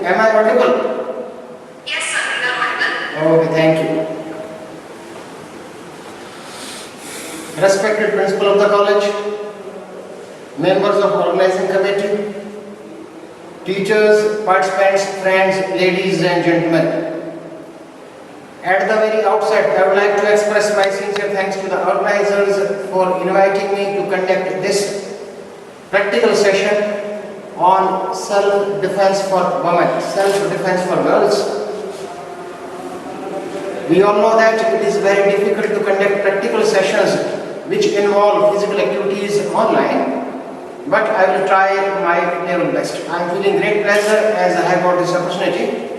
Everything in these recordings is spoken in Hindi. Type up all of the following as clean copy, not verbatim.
Am I audible? Yes, sir, you are audible. Okay, thank you. Respected principal of the college, members of organizing committee, teachers, participants, friends, ladies and gentlemen. At the very outset, I would like to express my sincere thanks to the organizers for inviting me to conduct this practical session on self-defense for women, self-defense for girls. We all know that it is very difficult to conduct practical sessions which involve physical activities online, but I will try my level best. I am feeling great pleasure as I have got this opportunity.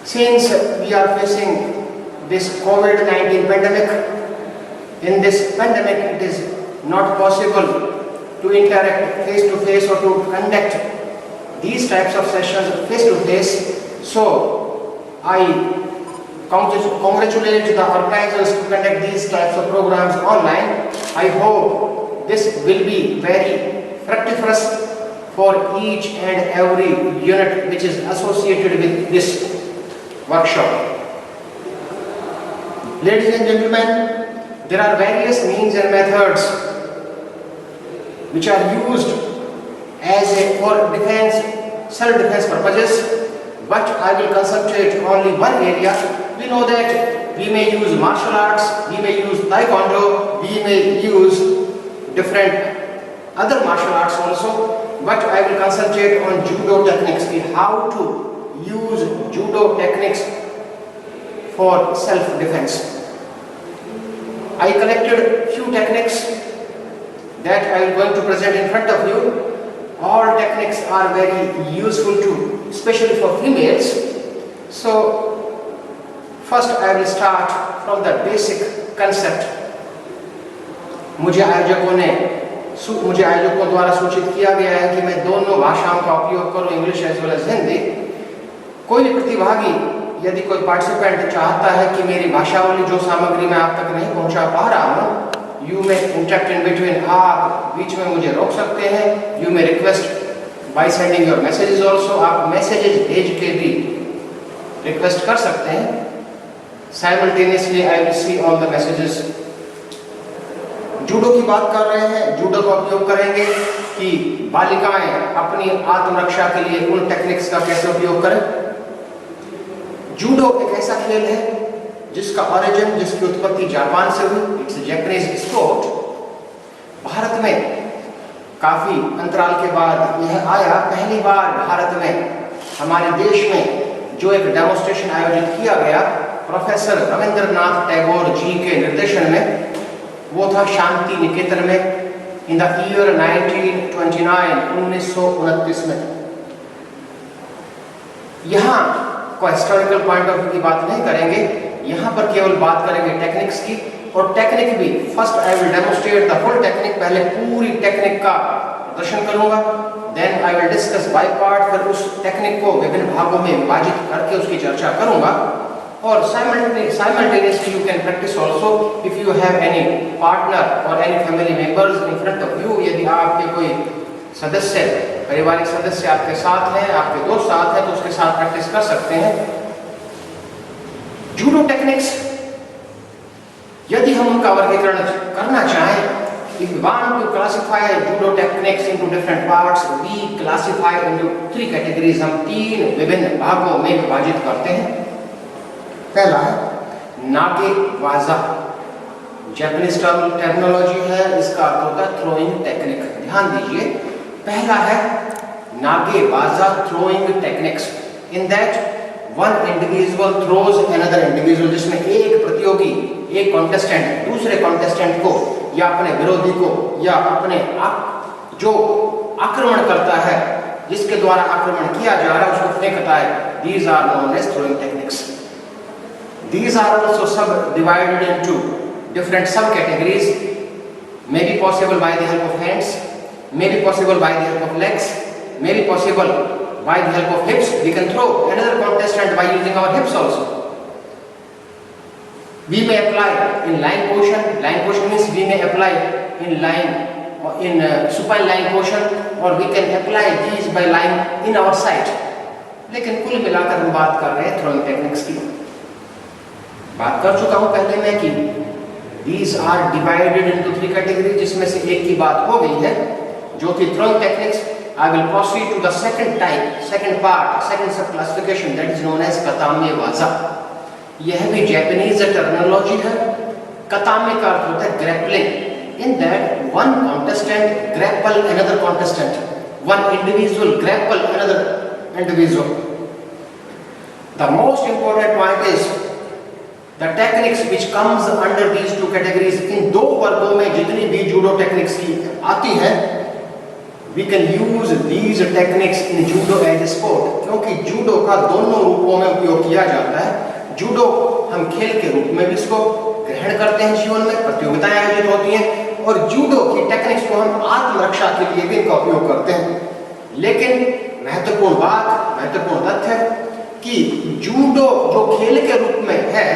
Since we are facing this COVID-19 pandemic, in this pandemic it is not possible to interact face to face or to conduct these types of sessions face to face. So I congratulate the organizers to conduct these types of programs online. I hope this will be very fructiferous for each and every unit which is associated with this workshop. Ladies and gentlemen, there are various means and methods which are used for defense, self-defense purposes, but I will concentrate only one area. We know that we may use martial arts, we may use taekwondo, we may use different other martial arts also, but I will concentrate on judo techniques, how to use judo techniques for self-defense. I collected few techniques that I am going to present in front of you. All techniques are very useful too, especially for females. So first I will start from the basic concept. मुझे आयोजकों द्वारा सूचित किया गया है कि मैं दोनों भाषाओं का उपयोग करूं, English as well as Hindi. कोई प्रतिभागी यदि कोई पार्टिसिपेंट चाहता है कि मेरी भाषावली जो सामग्री मैं आप तक नहीं पहुंचा पा रहा हूं, you may interrupt in between, आप बीच में मुझे रोक सकते हैं। You may request by sending your messages also, आप मैसेजेस भेज के भी रिक्वेस्ट कर सकते हैं। Simultaneously I will see all the messages. Judo की बात कर रहे हैं, जूडो का उपयोग करेंगे कि बालिकाएं अपनी आत्मरक्षा के लिए उन टेक्निक्स का कैसे उपयोग करें। जूडो एक ऐसा खेल है जिसका ओरिजिन, जिसकी उत्पत्ति जापान से हुई। It's Japanese sport. भारत में काफी अंतराल के बाद यह आया। पहली बार भारत में, हमारे देश में जो एक डेमोन्स्ट्रेशन आयोजित किया गया प्रोफेसर रविंद्रनाथ टैगोर जी के निर्देशन में, वो था शांति निकेतन में इन द ईयर 1929 में। यहाँ को हिस्टोरिकल पॉइंट ऑफ व्यू की बात नहीं करेंगे, यहाँ पर केवल बात करेंगे टेक्निक्स की। और टेक्निक भी first I will demonstrate the full technique, पहले पूरी टेक्निक का प्रदर्शन करूंगा। Then I will discuss by part, फिर उस टेक्निक को विभिन्न भागों में विभाजित करके उसकी चर्चा करूंगा। और simultaneously you can practice also if you have any partner or any family members in front of you। यदि आपके कोई सदस्य, पारिवारिक सदस्य आपके साथ हैं, आपके दोस्त साथ हैं, तो उसके साथ प्रैक्टिस कर सकते हैं। जूडो टेक्निक्स यदि हम उनका वर्गीकरण करना चाहें, if we want to classify judo techniques into different parts, we classify into 3 categories। हम 3 विभिन्न भागों में विभाजित करते हैं। पहला है नागे वाजा, जापानीज टर्मिनोलॉजी है, इसका अर्थ होता है थ्रोइंग टेक्निक। ध्यान दीजिए, पहला है नागे वाजा throwing techniques. In that one individual throws another individual, जिसमें एक प्रतियोगी, एक कॉन्टेस्टेंट दूसरे कॉन्टेस्टेंट को या अपने विरोधी को या अपने जो आक्रमण करता है, जिसके द्वारा आक्रमण किया जा रहा है, उसको फेंकता है। These are known as throwing techniques. These are also subdivided into different subcategories. May be possible by the help of hands, may be possible by the help of legs, may be possible by the help of hips. We can throw another contestant by using our hips also. We may apply in line position. Line position means we may apply in line in supine lying portion, or we can apply these by lying in our side. लेकिन कुल मिलाकर हम बात कर रहे हैं throwing techniques की। बात कर चुका हूं पहले मैं कि these are divided into 3 categories, जिसमें से एक की बात हो गई है जो कि throwing techniques। I will proceed to the second type, second part, second sub classification, that is known as katame waza। यह भी जापानीज टर्मिनोलॉजी है। कतामे का अर्थ होता है grappling. In that one contestant grapple another contestant, one individual grapple another individual. The most important point is the techniques which comes under these 2 categories। इन 2 वर्गों में जितनी भी जूडो टेक्निक्स की आती है, we can use these techniques in judo as a sport, क्योंकि जूडो का दोनों रूपों में उपयोग किया जाता है। जूडो हम खेल के रूप में भी इसको ग्रहण करते हैं, जीवन में प्रतियोगिताएं आयोजित होती हैं, और जूडो की टेक्निक्स को हम आत्मरक्षा के लिए भी इनका उपयोग करते हैं। लेकिन महत्वपूर्ण तथ्य है कि जूडो जो खेल के रूप में है,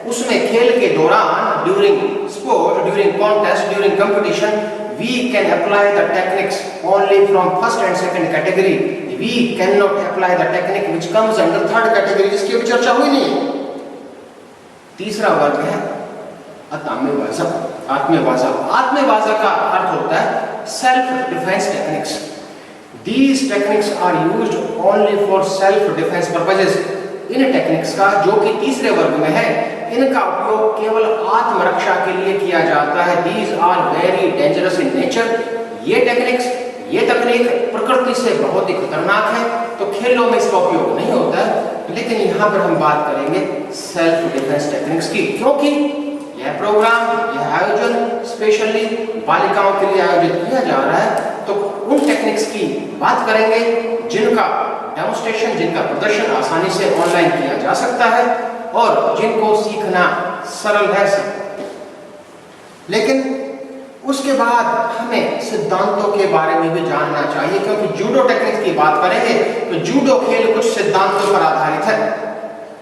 उसमें खेल के दौरान during sport, during contest, during competition, we can apply the techniques only from first and second category। we cannot apply the technique which comes under third category, जिसकी अभी चर्चा हुई नहीं है। तीसरा वर्ग है आत्मेवाजा। आत्मेवाजा का अर्थ होता है self defence techniques. These techniques are used only for self defense purposes। In techniques का, जो कि तीसरे वर्ग में है, इनका उपयोग केवल आत्मरक्षा के लिए किया जाता है। These are very dangerous in nature। ये तकनीक प्रकृति से बहुत ही खतरनाक है, तो खेलों में इसका उपयोग नहीं होता है। लेकिन यहाँ पर हम बात करेंगे सेल्फ डिफेंस टेक्निक्स की, क्योंकि यह प्रोग्राम, यह आयोजन स्पेशली बालिकाओं के लिए आयोजित किया जा रहा है। तो उन टेक्निक्स की बात करेंगे जिनका डेमोन्स्ट्रेशन, जिनका प्रदर्शन आसानी से ऑनलाइन किया जा सकता है और जिनको सीखना सरल है। लेकिन उसके बाद हमें सिद्धांतों के बारे में भी जानना चाहिए, क्योंकि जूडो टेक्निक्स की बात करेंगे तो जूडो खेल कुछ सिद्धांतों पर आधारित है।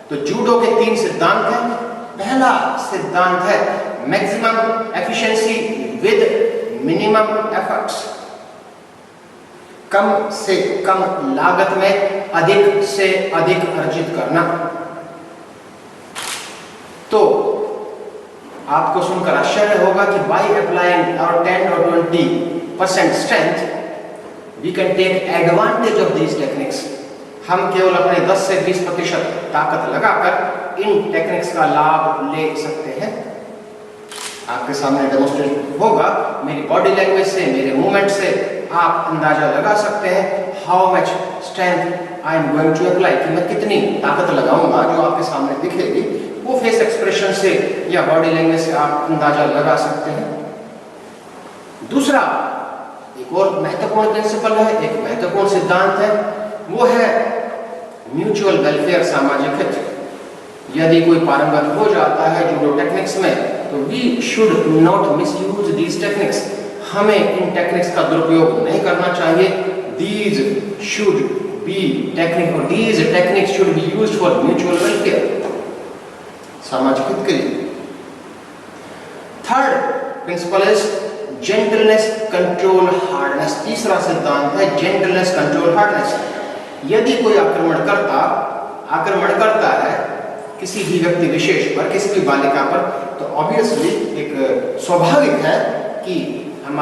तो जूडो के 3 सिद्धांत हैं। पहला सिद्धांत है maximum efficiency with minimum efforts. कम से कम लागत में अधिक से अधिक अर्जित करना। तो आपको सुनकर आश्चर्य होगा कि by applying our 10 or 20% strength, we can take advantage of these techniques। हम केवल अपने 10 से 20% ताकत लगाकर इन टेक्निक्स का लाभ ले सकते हैं। आपके सामने डेमोन्स्ट्रेट होगा, मेरी बॉडी लैंग्वेज से, मेरे मूवमेंट से आप अंदाजा लगा सकते हैं how much strength I am going to apply, कि मैं कितनी ताकत लगाऊंगा, जो आपके सामने दिखेगी। वो फेस एक्सप्रेशन से या बॉडी लैंग्वेज से आप अंदाजा लगा सकते हैं। दूसरा, एक और महत्वपूर्ण प्रिंसिपल है, एक महत्वपूर्ण सिद्धांत है, वो है म्यूचुअल वेलफेयर, सामाजिक हित। यदि कोई पारंगत हो जाता है जूडो टेक्निक्स में, तो we should not misuse these techniques. हमें इन टेक्निक्स का दुरुपयोग नहीं करना चाहिए। दीज शुड बी टेक्निक और these techniques should be used for mutual welfare, सामाजिक हित के लिए। Third principle is gentleness control hardness. तीसरा सिद्धांत है जेंटलनेस कंट्रोल हार्डनेस। यदि कोई आक्रमण करता है किसी भी व्यक्ति विशेष पर, किसी भी बालिका पर, तो ऑब्वियसली एक स्वाभाविक है कि हम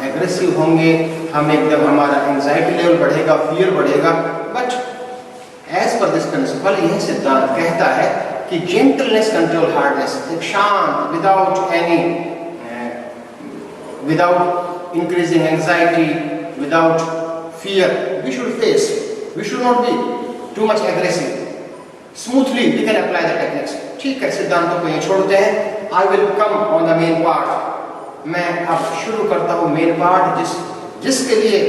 एग्रेसिव होंगे, हम एकदम, हमारा एंजाइटी लेवल बढ़ेगा, फियर बढ़ेगा। But as per this principle, यह सिद्धांत कहता है कि जेंटलनेस कंट्रोल हार्डनेस, एक शांत, without increasing anxiety, without fear, we should face, we should not be too much aggressive, smoothly we can apply the techniques। ठीक है, सिद्धांतों को ये छोड़ते हैं। I will come on the main part। मैं अब शुरू करता हूँ मेन पार्ट, जिसके लिए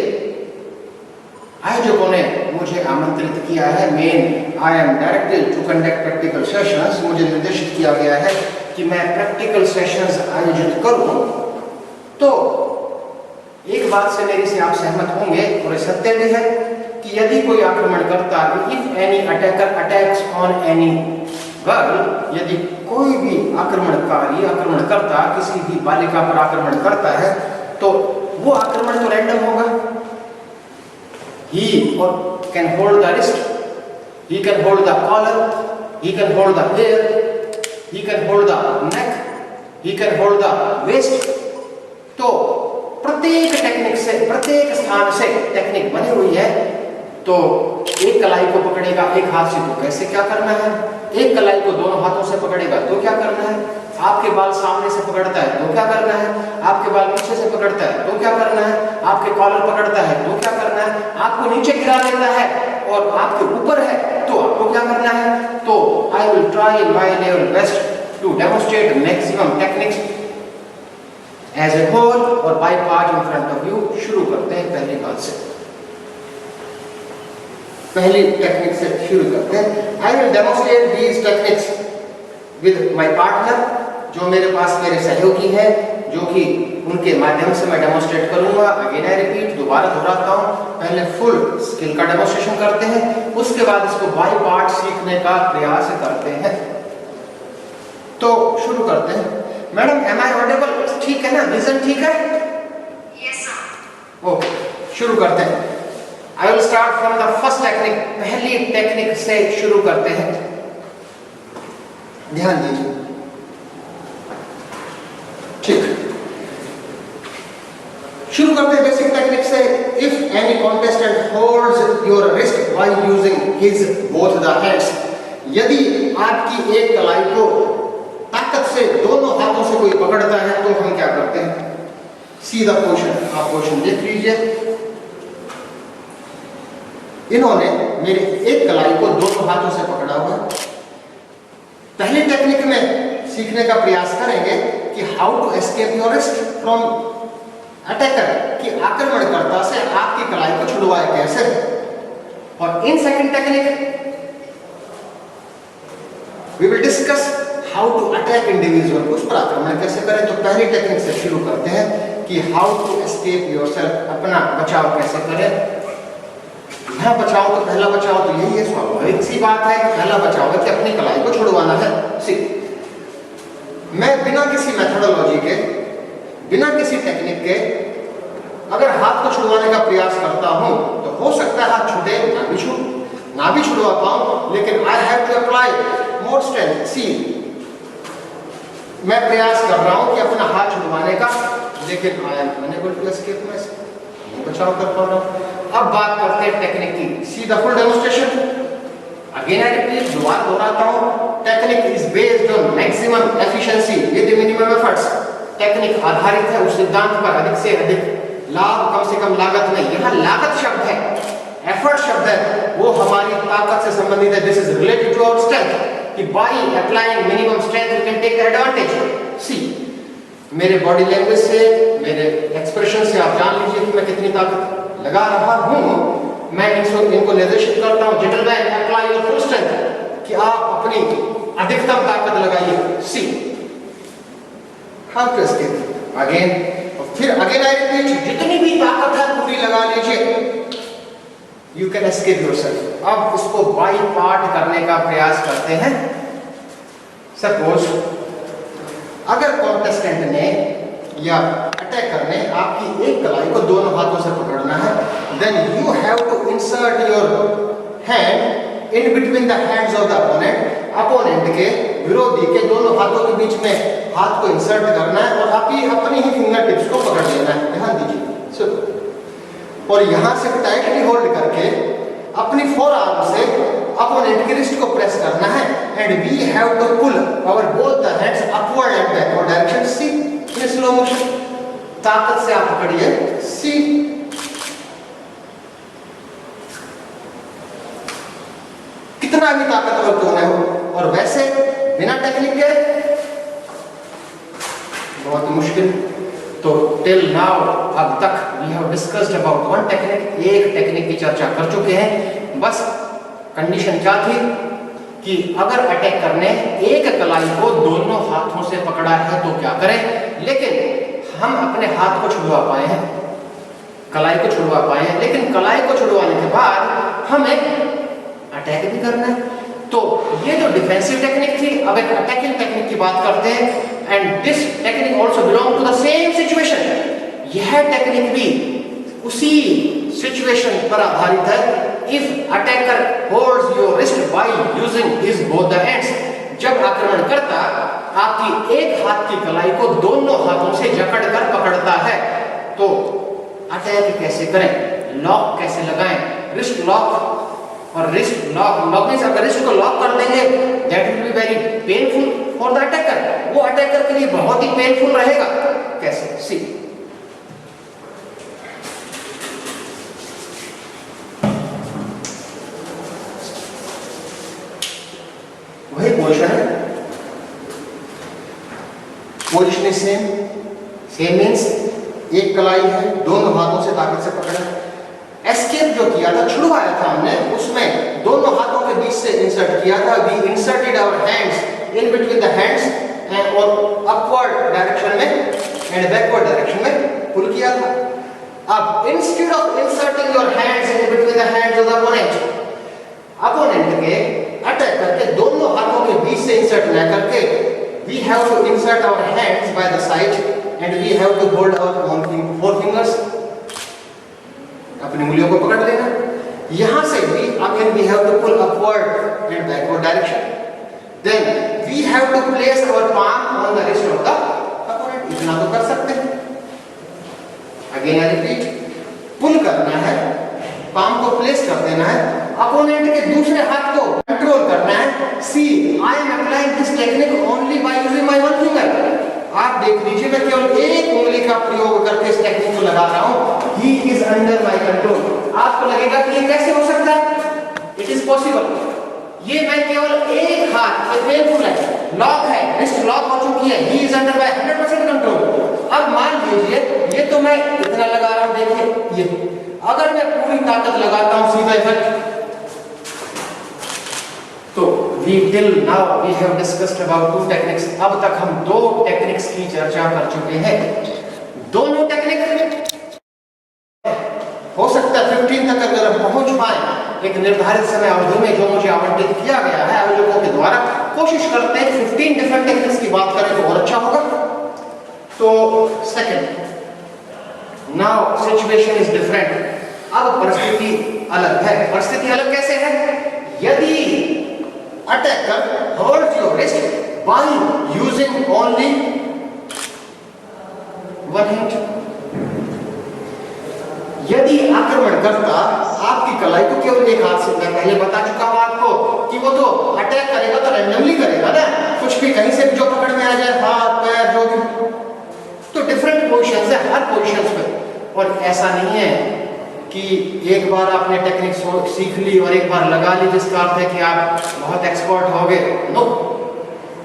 आयोजकों ने मुझे आमंत्रित किया है। I am directed to conduct practical sessions। मुझे निर्देशित किया गया है कि मैं प्रैक्टिकल सेशंस आयोजित करूं। तो एक बात से मेरी से आप सहमत होंगे, और सत्य भी है, कि यदि कोई आक्रमण करता है, if any attacker attacks on any girl, यदि कोई भी आक्रमणकर्ता किसी भी बालिका पर आक्रमण करता है, तो वो आक्रमण तो रैंडम होगा। He can hold the wrist, he can hold the collar, he can hold the hair, he can hold the neck, he can hold the waist। तो प्रत्येक टेक्निक से, प्रत्येक स्थान से टेक्निक बनी हुई है। तो एक कलाई को पकड़ेगा एक हाथ से तो कैसे क्या करना है, एक कलाई को दोनों हाथों से पकड़ेगा तो क्या करना है, आपके बाल सामने से पकड़ता है तो क्या करना है, आपके बाल पीछे से पकड़ता है तो क्या करना है, आपके कॉलर पकड़ता है तो क्या करना है, आपको नीचे गिरा देता है और आपके ऊपर है तो आपको क्या करना है। तो I will try my level best to demonstrate maximum techniques as a whole और by part in front of you. शुरू करते हैं पहली बात से, पहली टेक्निक से शुरू करते हैं। आई will demonstrate these techniques with my partner, जो मेरे पास मेरे सहयोगी हैं, जो कि उनके माध्यम से मैं डेमोन्स्ट्रेट करूंगा। अगेन आई रिपीट, दोबारा दोहराता हूं, पहले फुल स्किल का डेमोन्स्ट्रेशन करते हैं, उसके बाद इसको बाय पार्ट सीखने का प्रयास करते हैं। तो शुरू करते हैं। Madam am I audible? ठीक है ना, विजन ठीक है? Yes, sir. ओके, शुरू करते हैं। I will start from the first technique, पहली टेक्निक से शुरू करते हैं, ध्यान दीजिए। ठीक, शुरू करते हैं बेसिक टेक्निक से। If any contestant holds your wrist while using his both the hands, यदि आपकी एक कलाई को ताकत से दोनों हाथों से कोई पकड़ता है तो हम क्या करते हैं। सीधा पोजीशन, आप पोजीशन देख लीजिए। इन्होंने मेरे एक कलाई को दोनों हाथों से पकड़ा हुआ है। पहली टेक्निक में सीखने का प्रयास करेंगे कि how to escape your wrist from attacker, कि आक्रमणकर्ता से आपकी कलाई को छुड़वाए कैसे। और in second technique we will discuss how to attack individual, उस पर आक्रमण कैसे करें। तो पहली टेक्निक से शुरू करते हैं कि हाउ टू एस्केप योरसेल्फ, अपना बचाव कैसे करें। यहाँ बचाव तो पहला बचाव तो यही है, स्वाभाविक सी बात है कि पहला बचाव है कि अपनी कलाई को छुड़वाना है। सी, मैं बिना किसी मेथोडोलॉजी के, बिना किसी टेक्निक के अगर हाथ को छुड़वाने का प्रयास करता हूं तो हो सकता है हाथ छूटे, ना भी छुड़वा पाऊं, लेकिन I have to apply more strength. See, मैं प्रयास कर रहा हूं कि अपना हाथ छुड़वाने का, लेकिन I am unable to escape, मैं बचाव कर पा रहा हूं। अब बात करते हैं टेक्निक की। See the full demonstration, again I repeat, दोबारा दोहराता हूं। Technique is based on maximum efficiency with minimum efforts. Technique आधारित है उस सिद्धांत पर, अधिक से अधिक लाभ, कम से कम लागत नहीं। यहाँ लागत शब्द है, एफर्ट शब्द है, वो हमारी ताकत से संबंधित है। This is related to our strength, कि by applying minimum strength you can take advantage. See, मेरे बॉडी लैंग्वेज से, मेरे एक्सप्रेशन से आप जान लीजिए कि मैं कितनी ताकत लगा रहा हूं। मैं इनको निर्देशित करता हूं, gentleman apply your full strength, कि आप अपनी अधिकतम ताकत लगाइए। सी, हाउ टू एस्केप, अगेन, और फिर अगेन आई रिपीट, जितनी भी ताकत है पूरी लगा लीजिए, यू कैन एस्केप योरसेल्फ। अब इसको बाय पार्ट करने का प्रयास करते हैं। सपोज अगर कॉन्टेस्टेंट ने या अटैकर ने आपकी एक कलाई को दोनों हाथों से पकड़ना है, then you have to insert your hand in between the hands of the opponent. Opponent के, विरोधी के दोनों हाथों के बीच में हाथ को इंसर्ट करना है और आप ही अपनी ही फिंगर टिप्स को पकड़ लेना है। ध्यान दीजिए, और यहां से टाइटली होल्ड करके अपनी फोर आर्म से अपोनेंट की रिस्ट को प्रेस करना है, and we have to pull our both the hands upward and backward direction. See, in slow motion, ताकत से आप पकड़िए। सी, कितना भी ताकतवर क्यों न हो, और वैसे बिना टेक्निक के बहुत मुश्किल। तो टिल नाउ, अब तक we have discussed about one technique, एक टेक्निक की चर्चा कर चुके हैं। बस कंडीशन क्या थी कि अगर अटैक करने एक कलाई को दोनों हाथों से पकड़ा है तो क्या करें, लेकिन हम अपने हाथ को छुड़वा पाए हैं, कलाई को छुड़वा पाए हैं, लेकिन कलाई को छुड़वाने के बाद हमें अटैक भी करना है। तो ये जो डिफेंसिव टेक्निक थी, अब एक अटैकिंग टेक्निक की बात करते हैं। And this technique also belong to the same situation. यह यह टेक्निक भी उसी सिचुएशन पर आधारित है। If attacker holds your wrist by using his both the hands, जब आक्रमणकर्ता आपकी एक हाथ की कलाई को दोनों हाथों से जकड़कर पकड़ता है तो अटैक कैसे करें, लॉक कैसे लगाएं, रिस्ट लॉक। और रिस्ट लॉक मींस अगर रिस्ट को लॉक कर देंगे that will be very painful for the attacker, वो अटैकर के लिए बहुत ही पेनफुल रहेगा। कैसे, सी वही पोजीशन है, पोजीशन इज सेम मींस एक कलाई है, दोनों हाथों से ताकत से पकड़ा। एस्केप जो किया था, छुड़वाया था हमने, उसमें दोनों हाथों के बीच से इंसर्ट किया था। We inserted our hands in between the hands and और अपवर्ड डायरेक्शन में एंड बैकवर्ड डायरेक्शन में पुल किया था। अब instead of inserting your hands in between the hands of the opponent के अटैक करके दोनों हाथों के बीच से इंसर्ट न करके we have to insert our hands by the side and we have to hold our four fingers, अपनी उंगलियों को पकड़ लेना। यहां से भी again we have to pull upward and backward direction, then we have to place our palm on the wrist of the opponent, इतना तो कर सकते हैं। again I repeat, पुल करना है, पाम को प्लेस कर देना है, अपोनेंट के दूसरे हाथ को कंट्रोल करना है। See I am applying this technique only by using my one finger. आप देख लीजिए मैं केवल एक उंगली का प्रयोग करके इस टेक्निक को लगा रहा हूं। ही इज अंडर माय कंट्रोल। आपको लगेगा कि ये कैसे हो सकता है? It is possible. ये मैं केवल एक हाथ, ये पेनफुल है, लॉक है, रिस्ट लॉक हो चुकी है, ही इज अंडर माय 100% कंट्रोल। अब मान लीजिए ये तो मैं इतना लगा रहा हूं, देखिए ये, अगर मैं पूरी ताकत लगाता हूं सीधा इफेक्ट, तो we till now we have discussed about two techniques। अब तक हम दो टेक्निक्स की चर्चा कर चुके हैं। दोनों टेक्निक हो सकता है 15 तक अगर हम पहुंच पाए एक निर्धारित समय अवधि में जो मुझे आवंटित किया गया है आयोजकों के द्वारा, कोशिश करते हैं 15 डिफरेंट टेक्निक्स की बात करें तो और अच्छा होगा। तो second, now situation is different. अब परिस्थिति अलग है। परिस्थिति अलग कैसे है? यदि attacker holds your wrist by using only one hand, यदि आक्रमणकर्ता आपकी कलाई को केवल एक हाथ से, मैं पहले बता चुका हूं आपको कि वो तो अटैक करेगा तो रैंडमली करेगा ना, कुछ भी कहीं से भी जो पकड़ में आ जाए, हाथ पैर जो भी, तो डिफरेंट पोजीशंस है हर पोजीशंस में। और ऐसा नहीं है कि एक बार आपने टेक्निक सीख ली और एक बार लगा ली जिसका अर्थ है कि आप बहुत एक्सपर्ट हो गए। नो,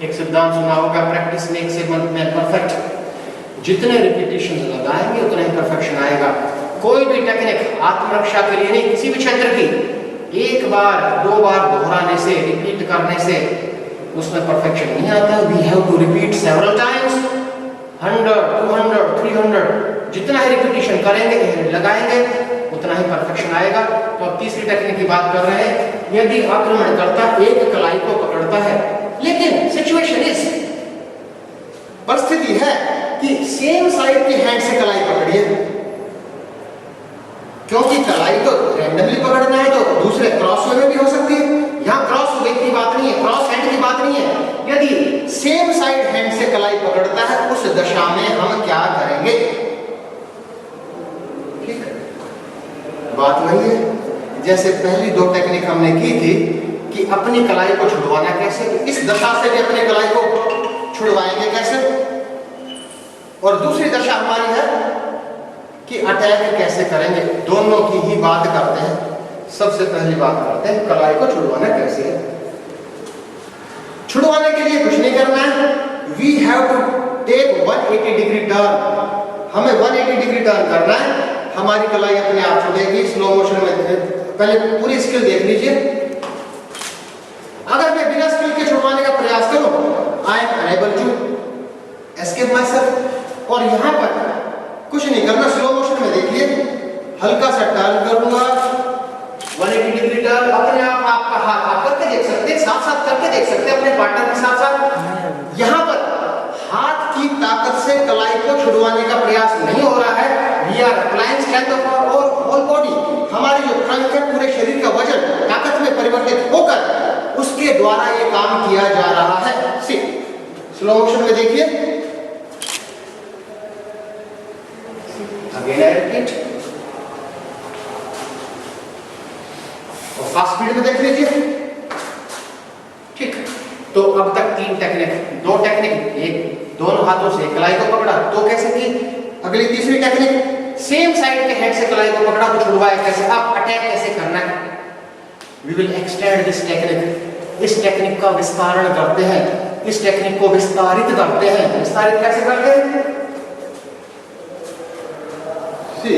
एक सिद्धांत सुना होगा, practice makes a man perfect. जितने रिपीटिशन लगाएंगे उतना ही परफेक्शन आएगा। कोई भी टेक्निक आत्मरक्षा के लिए नहीं, किसी भी क्षेत्र की, एक बार दो बार दोहराने से, रिपीट करने से उसमें परफेक्शन नहीं आता। We have to repeat several times, 100, 200, 300, जितना ही रिपीटिशन करेंगे, लगाएंगे, उतना ही परफेक्शन आएगा। तो अब तीसरी टेक्निक की बात कर रहे हैं। यदि आक्रमणकर्ता एक कलाई को पकड़ता है, लेकिन सिचुएशन इज, परिस्थिति है कि सेम साइड की हैंड से कलाई पकड़ी है, क्योंकि कलाई तो रैंडमली पकड़ना है तो दूसरे क्रॉस वे में भी हो सकती है। यहाँ क्रॉस वे की बात नहीं है, क्रॉस हैंड की बात नहीं है। यदि सेम साइड हैंड से कलाई पकड़ता है, उस दशा में हम क्या करेंगे? ठीक है, बात वही है जैसे पहली दो टेक्निक हमने की थी कि अपनी कलाई को छुड़वाना कैसे, इस दशा से भी अपनी कलाई को छुड़वाएंगे कैसे, और दूसरी दशा हमारी है कि अटैक कैसे करेंगे। दोनों की ही बात करते हैं। सबसे पहली बात करते हैं कलाई को छुड़वाना कैसे है। छुड़वाने के लिए कुछ नहीं करना है, we have to take 180 degree turn. हमें 180 डिग्री टर्न करना है, हमारी कलाई अपने आप छुड़ेगी। स्लो मोशन में पहले पूरी स्किल देख लीजिए। अगर मैं बिना स्किल के छुड़वाने का प्रयास करूं, I am unable to escape myself. और यहां पर कुछ नहीं करना, स्लो मोशन में देखिए, हल्का सा टर्न करूंगा, 180 डिग्री टर्न, अपने आप आपका हाथ आप करके देख सकते हैं, साथ साथ करके देख सकते हैं अपने पार्टनर के साथ साथ। यहां पर हाथ की ताकत से कलाई को छुड़वाने का प्रयास नहीं हो रहा है, are applying strength of our whole body, हमारी जो ट्रंक है पूरे शरीर का वजन ताकत में परिवर्तित होकर उसके द्वारा ये काम किया जा रहा है। सी स्लो मोशन में देखिए, अगेन आई रिपीट, और फास्ट स्पीड में देख लीजिए। ठीक, तो अब तक 3 टेक्निक, 2 टेक्निक, एक दोनों हाथों से कलाई को पकड़ा तो कैसे की, अगली तीसरी टेक्निक सेम साइड के हेड से कलाई को पकड़ा तो छुड़वाया कैसे, अब अटैक कैसे करना है। We will extend this technique, इस टेक्निक का विस्तारण करते हैं, इस टेक्निक को विस्तारित करते हैं। विस्तारित कैसे करते हैं, सी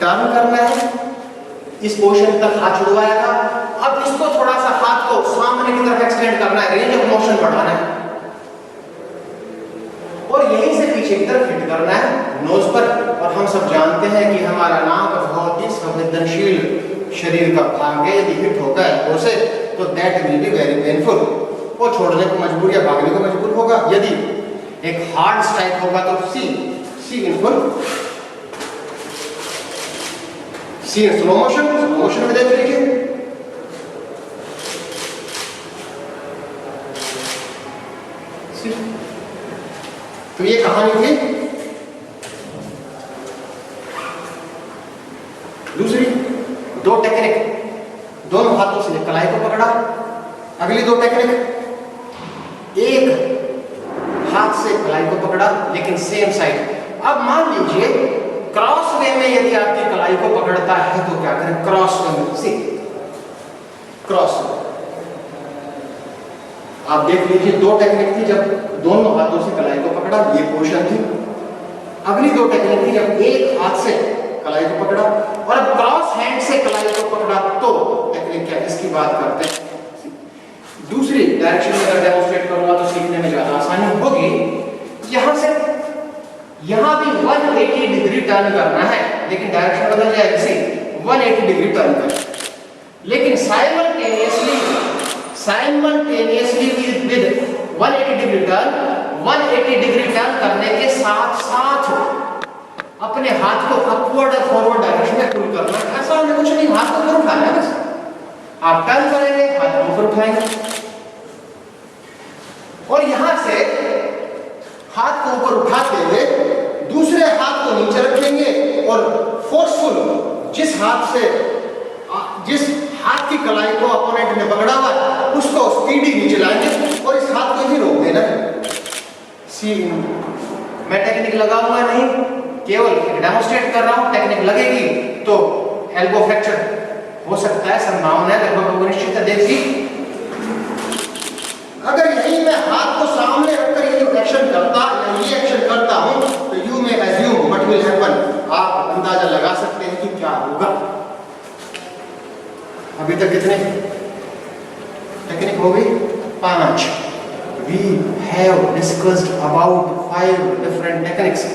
टर्न करना है, इस पोजीशन तक हाथ छुड़वाया था, अब इसको थोड़ा सा हाथ को सामने की तरफ एक्सटेंड करना है, रेंज ऑफ मोशन बढ़ाना है, और यहीं से पीछे की तरफ हिट करना है नोज पर। और हम सब जानते हैं कि हमारा नाक बहुत ही संवेदनशील शरीर का भाग है, यदि हिट होगा एल्बो से तो that will be very painful, वो छोड़ने को मजबूर या भागने को मजबूर होगा। यदि एक हार्ड स्ट्राइक होगा तो see in full, see in slow motion में देख लीजिए। तो ये कहानी थी। दूसरी 2 टेक्निक, दोनों हाथों से कलाई को पकड़ा। अगली 2 टेक्निक, एक हाथ से कलाई को पकड़ा लेकिन सेम साइड। अब मान लीजिए क्रॉस वे में यदि आपकी कलाई को पकड़ता है तो क्या करें, क्रॉस वे में, सी क्रॉस। आप देख लीजिए 2 टेक्निक थी, जब दोनों हाथों से कलाई को पकड़ा, ये पोजीशन थी। अगली 2 टेक्निक थी, जब एक हाथ से कलाई को पकड़ा और अब क्रॉस हैंड से कलाई को पकड़ा तो टेक्निक क्या, इसकी बात करते हैं। दूसरी डायरेक्शन में अगर डेमोंस्ट्रेट करूंगा तो सीखने में ज्यादा आसानी होगी। यहां से यहां भी 180 डिग्री टर्न करना है, लेकिन डायरेक्शन बदल जाएगी, 180 डिग्री टर्न करना, लेकिन simultaneously with 180 degree turn, 180 degree turn करने के साथ साथ अपने हाथ को अपवर्ड और फॉरवर्ड डायरेक्शन में पुल करना है। ऐसा हमने कुछ नहीं, हाथ को ऊपर उठाना है बस। आप टर्न करेंगे, हाथ को ऊपर उठाएंगे और यहां से हाथ को ऊपर उठाते हुए दूसरे हाथ को नीचे रखेंगे और फोर्सफुल जिस हाथ की कलाई को अपोनेंट ने पकड़ा हुआ उसको स्पीडी नीचे लाएंगे और इस हाथ को ही रोक देना। सी मैं टेक्निक लगाऊंगा नहीं, केवल डेमोंस्ट्रेट कर रहा हूं। टेक्निक लगेगी तो एल्बो फ्रैक्चर हो सकता है, संभावना है, लगभग निश्चित है। देखिए अगर यही मैं हाथ को सामने रखकर ये एक्शन करता या ये एक्शन करता हूं तो you may assume what will happen, आप अंदाजा लगा सकते हैं कि क्या होगा। अभी तक कितने टेक्निक हो गई, 5। We have discussed about 5 different techniques.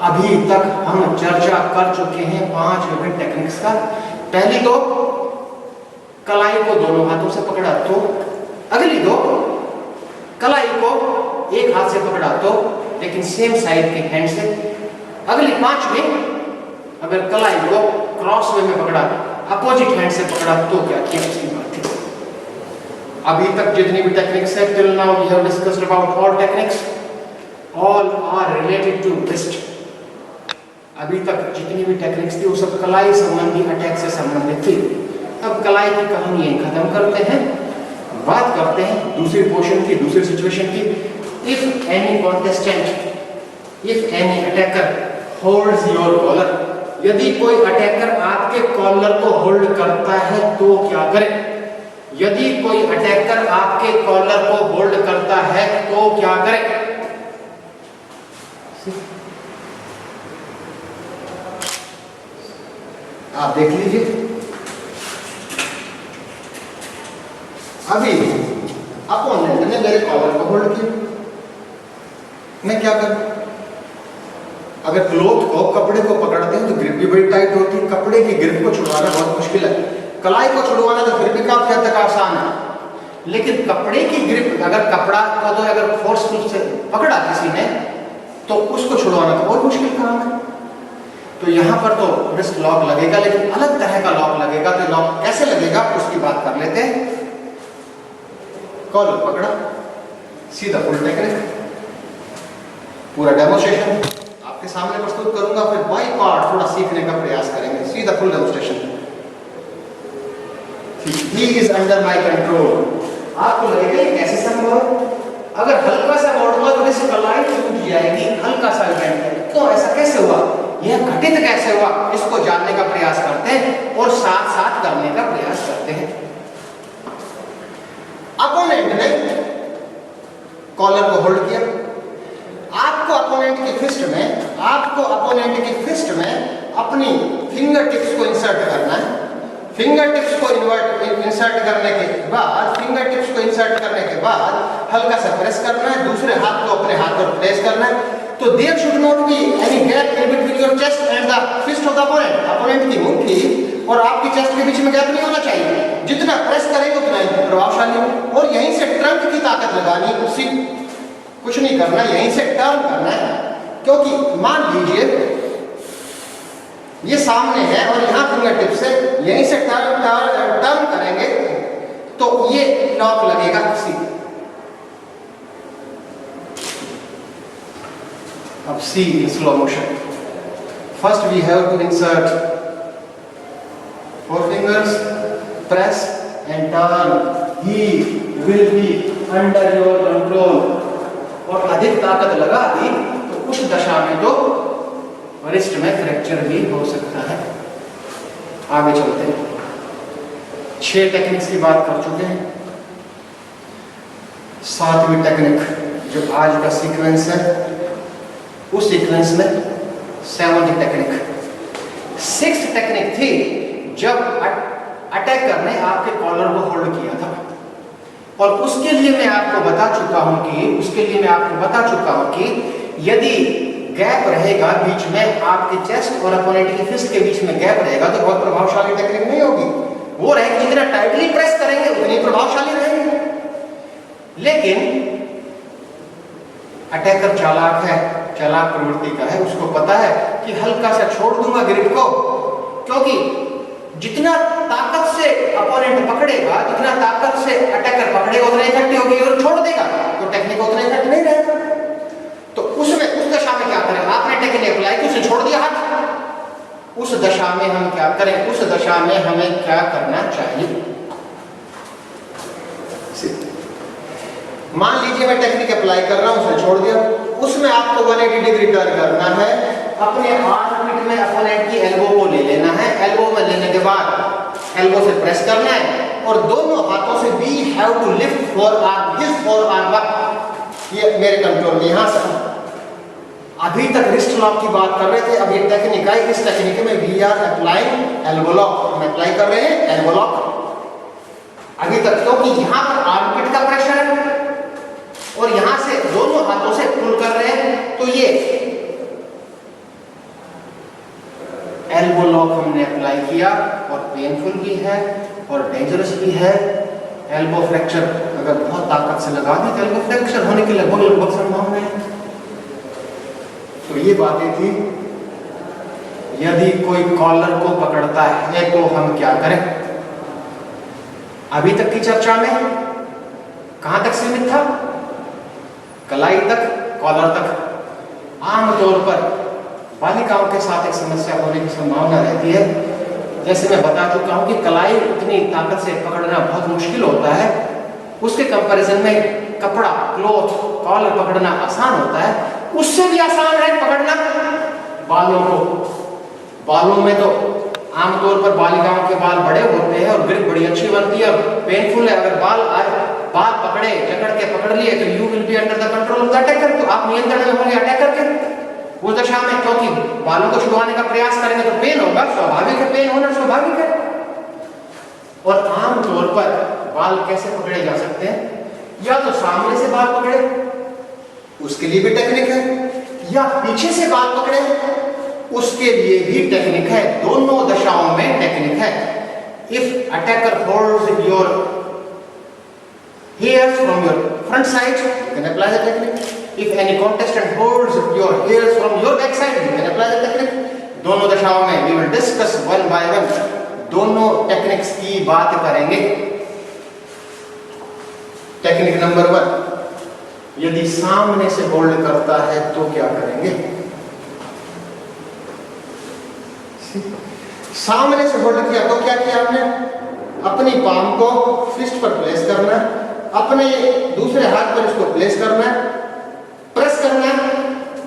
अभी तक हम चर्चा कर चुके हैं 5 विभिन्न टेक्निक्स का। पहली 2 कलाई को दोनों हाथों से पकड़ा तो, अगली 2 कलाई को एक हाथ से पकड़ा तो लेकिन सेम साइड के हैंड से, अगली 5वीं अगर कलाई को क्रॉस वे में पकड़ा, अपोजिट हैंड से पकड़ा तो क्या किया, उसकी बात थी। अभी तक जितनी भी टेक्निक्स है, till now we have discussed about all techniques, all are related to wrist. अभी तक जितनी भी टेक्निक्स थी वो सब कलाई संबंधी अटैक से संबंधित थी। अब कलाई की कहानी यहीं खत्म करते हैं, बात करते हैं दूसरी पोर्शन की, दूसरी सिचुएशन की। If any contestant, if any attacker holds your collar, यदि कोई अटैकर आपके कॉलर को होल्ड करता है तो क्या करें। यदि कोई अटैकर आपके कॉलर को होल्ड करता है तो क्या करें। आप देख लीजिए, अभी अपोनेंट ने मेरे कॉलर को होल्ड किया, मैं क्या करूं। अगर क्लोथ को, कपड़े को पकड़ते हैं तो ग्रिप भी बड़ी टाइट होती है, कपड़े की ग्रिप को छुड़वाना बहुत मुश्किल है। कलाई को छुड़वाना तो फिर भी काफी हद तक आसान है, लेकिन कपड़े की ग्रिप, अगर कपड़ा को तो अगर फोर्सफुल से पकड़ा किसी ने तो उसको छुड़वाना तो बहुत मुश्किल काम है। तो यहाँ पर तो रिस्ट लॉक लगेगा, लेकिन अलग तरह का लॉक लगेगा। तो लॉक कैसे लगेगा उसकी बात कर लेते हैं। कॉलर पकड़ा, सीधा फुल टेक्निक, पूरा डेमोस्ट्रेशन आपके सामने प्रस्तुत करूंगा, फिर बाई पार्ट थोड़ा सीखने का प्रयास करेंगे। सीधा full demonstration. He is under my control. आपको लगेगा ये कैसे संभव है? अगर हल्का सा बोर्ड हुआ तो रिस्ट लाइन टूट जाएगी, हल्का सा इवेंट है। तो ऐसा कैसे हुआ, यह घटित कैसे हुआ, इसको जानने का प्रयास करते हैं और साथ साथ करने का प्रयास करते हैं। अपोनेंट ने कॉलर को होल्ड किया, आपको अपोनेंट की फिस्ट में अपनी फिंगर टिप्स को इंसर्ट करना है। फिंगर टिप्स को इंसर्ट करने के बाद हल्का सा प्रेस करना है, दूसरे हाथ को अपने हाथ पर प्लेस करना है। तो there should not be any gap in between your chest and the fist of the opponent. Opponent की मुट्ठी और आपकी चेस्ट के बीच में गैप नहीं होना चाहिए। जितना प्रेस करेंगे उतना ही प्रभावशाली हो। और यहीं से ट्रंक की ताकत लगानी, उसी कुछ नहीं करना, यहीं से टर्न करना है। क्योंकि मान लीजिए ये सामने है और यहाँ फिंगर टिप से यहीं से टर्न करेंगे तो ये लॉक लगेगा सी। अब see in slow motion. First we have to insert 4 fingers, press and turn. He will be under your control. और अधिक ताकत लगा दी तो उस दशा में तो रिस्ट में फ्रैक्चर भी हो सकता है। आगे चलते हैं। 6 टेक्निक्स की बात कर चुके हैं। 7वीं टेक्निक जो आज का सीक्वेंस है, उस सीक्वेंस में 7th टेक्निक। 6th टेक्निक थी जब अटैकर ने आपके कॉलर को होल्ड किया था। और उसके लिए मैं आपको बता चुका हूं कि यदि गैप रहेगा बीच में, आपके चेस्ट और अपोनेंट की फिस्ट के बीच में गैप रहेगा तो बहुत प्रभावशाली टेक्निक नहीं होगी। वो रहेगी जितना टाइटली प्रेस करेंगे उतनी प्रभावशाली रहेगी। लेकिन अटैकर चालाक है, चालाक प्रवृत्ति का है, उसको पता है कि हल्का सा छोड़ दूंगा ग्रिप को, क्योंकि जितना ताकत से अपोनेंट पकड़ेगा, जितना ताकत से अटैकर पकड़ेगा उतना इफेक्टिव होगी, और छोड़ देगा तो टेक्निक उतना इफेक्ट नहीं रहेगा। तो उसमें उस दशा में क्या करें, आपने टेक्निक अप्लाई की, उसे छोड़ दिया हाथ, उस दशा में हम क्या करें, उस दशा में हमें क्या करना चाहिए। मान लीजिए मैं टेक्निक अप्लाई कर रहा हूं, उसने छोड़ दिया, उसमें आपको 180 डिग्री टर्न करना है। अपने आर्मपिट में अपोनेंट की एल्बो को ले लेना है। एल्बो में लेने के बाद एल्बो से प्रेस करना है और दोनों हाथों से we have to lift forearm, his forearm up. ये मेरे कंट्रोल में, यहां से अभी तक रिस्ट लॉक की बात कर रहे थे, अब ये टेक्निक आई। इस टेक्निक में we are applying elbow lock, हम अप्लाई कर रहे हैं एल्बो लॉक अभी तक, क्योंकि यहां पर आर्मपिट का प्रेशर है और यहां से दोनों हाथों से पुल कर रहे हैं। तो ये एल्बो लॉक हमने अप्लाई किया और पेनफुल भी है और डेंजरस भी है। एल्बो फ्रैक्चर अगर बहुत ताकत से लगा दी तो एल्बो फ्रैक्चर होने की लगभग संभावना है। तो ये बातें थी। यदि कोई कॉलर को पकड़ता है तो हम क्या करें। अभी तक की चर्चा में कहां तक सीमित था, कलाई तक, कॉलर तक। आमतौर पर बालिकाओं के साथ एक समस्या होने की संभावना रहती है। जैसे मैं बता चुका हूं कि कलाई इतनी ताकत से पकड़ना बहुत मुश्किल होता है, उसके कंपैरिजन में कपड़ा, क्लॉथ, कॉलर पकड़ना आसान होता है। उससे भी आसान है पकड़ना बालों को। बालों में तो आमतौर पर बालिकाओं के बाल बड़े होते हैं और ग्रिप बड़ी अच्छी बनती है और पेनफुल है। अगर बाल पकड़े, जकड़ के पकड़ लिए तो you will be under the control of the attacker, तो आप नियंत्रण में होंगे अटैकर के उस दशा में, क्योंकि बालों को छुड़वाने का प्रयास करेंगे तो पेन होगा, स्वाभाविक है, पेन होना स्वाभाविक है। और आमतौर पर बाल कैसे पकड़े जा सकते हैं, या तो सामने से बाल पकड़े, उसके लिए भी टेक्निक है, या पीछे से बाल पकड़े, उसके लिए भी टेक्निक है। दोनों दशाओं में टेक्निक है। If attacker holds your hairs from your front side, you can apply the technique. If any contestant holds your hairs from your back side, you can apply the technique. दोनों दशाओं में we will discuss one by one, दोनों टेक्निक्स की बात करेंगे। टेक्निक नंबर 1, यदि सामने से होल्ड करता है तो क्या करेंगे? सामने से होल्ड किया तो क्या किया हमने? अपनी पाम को फिस्ट पर प्लेस करना है, अपने दूसरे हाथ पर इसको प्लेस करना है, प्रेस करना है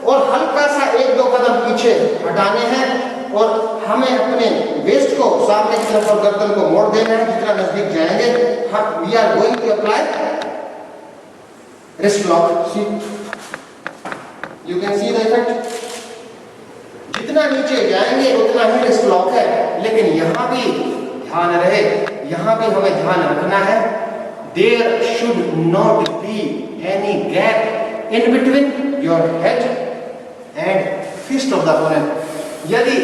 और हल्का सा 1-2 कदम पीछे हटाने हैं और हमें अपने वेस्ट को सामने की तरफ और गर्दन को मोड़ देना है। जितना नजदीक जाएंगे we are going to apply wrist lock. See you can see the effect. जितना नीचे जाएंगे उतना ही रिस्ट लॉक है, लेकिन यहां भी ध्यान रहे, यहां भी हमें ध्यान रखना है, there should not be any gap in between your head and fist of the opponent। यदि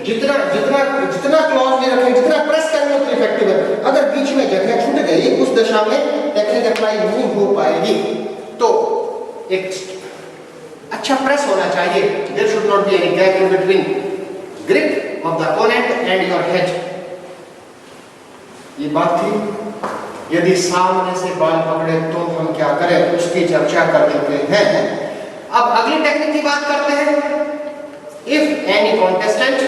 जितना क्लोजली रखें, जितना प्रेस करेंगे उतना इफेक्टिव है। अगर बीच में जगह छूट गई उस दशा में टेक्निक अप्लाई नहीं हो पाएगी। तो एक अच्छा प्रेस होना चाहिए। there should not be any gap in between grip of the opponent and your head। ये बात थी। यदि सामने से बाल पकड़े तो हम क्या करें, उसकी चर्चा कर देते हैं। अब अगली टेक्निक की बात करते हैं। If any contestant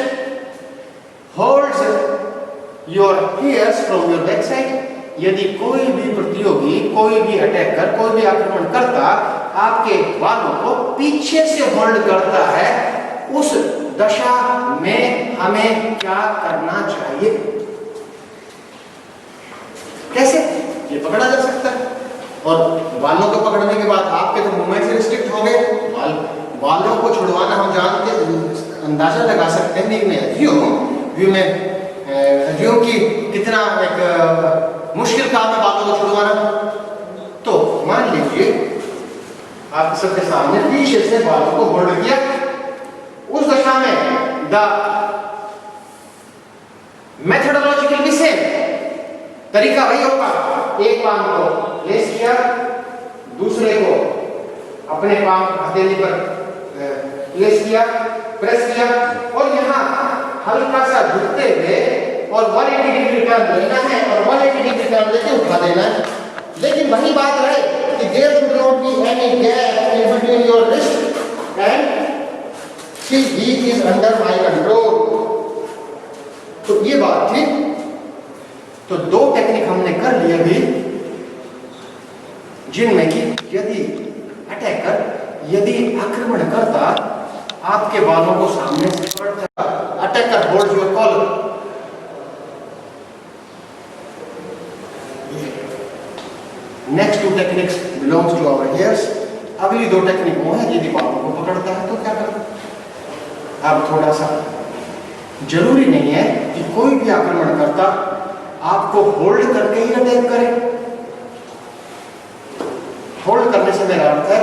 holds your hairs from your back side, यदि कोई भी प्रतियोगी, कोई भी अटैकर, कोई भी आक्रमणकर्ता आपके बालों को पीछे से होल्ड करता है, उस दशा में हमें क्या करना चाहिए? कैसे? ये पकड़ा जा सकता है और बालों को पकड़ने के बाद आपके तो मूवमेंट से रिस्ट्रिक्ट हो गए। बालों को छुड़वाना हम जानते, अंदाजा लगा सकते हैं। व्यू में की कितना एक मुश्किल काम है बालों को छुड़वाना। तो मान लीजिए आप सबके सामने पीछे से बालों को होल्ड किया, उस दशा में द मेथोडोलॉजिकल भी सेम, तरीका वही होगा। एक पाम को प्लेस किया, दूसरे को अपने पाम हथेली पर प्लेस किया, प्रेस किया और यहाँ हल्का सा झुकते हुए और 180 डिग्री टर्न लेना है और 180 डिग्री टर्न लेके उठा देना है। लेकिन वही बात रहे कि there should not be any gap in between your wrist and see he is under my control. तो ये बात थी। तो 2 टेक्निक हमने कर ली अभी, जिनमें कि यदि आक्रमणकर्ता आपके बालों को सामने से पकड़ता, attacker holds your collar. Next 2 techniques belongs to our hairs. अगली 2 टेक्निक वो है, यदि बालों को पकड़ता है तो क्या करता। अब थोड़ा सा जरूरी नहीं है कि कोई भी आक्रमणकर्ता आपको होल्ड करके ही अटैक करे। होल्ड करने से मेरा अर्थ है,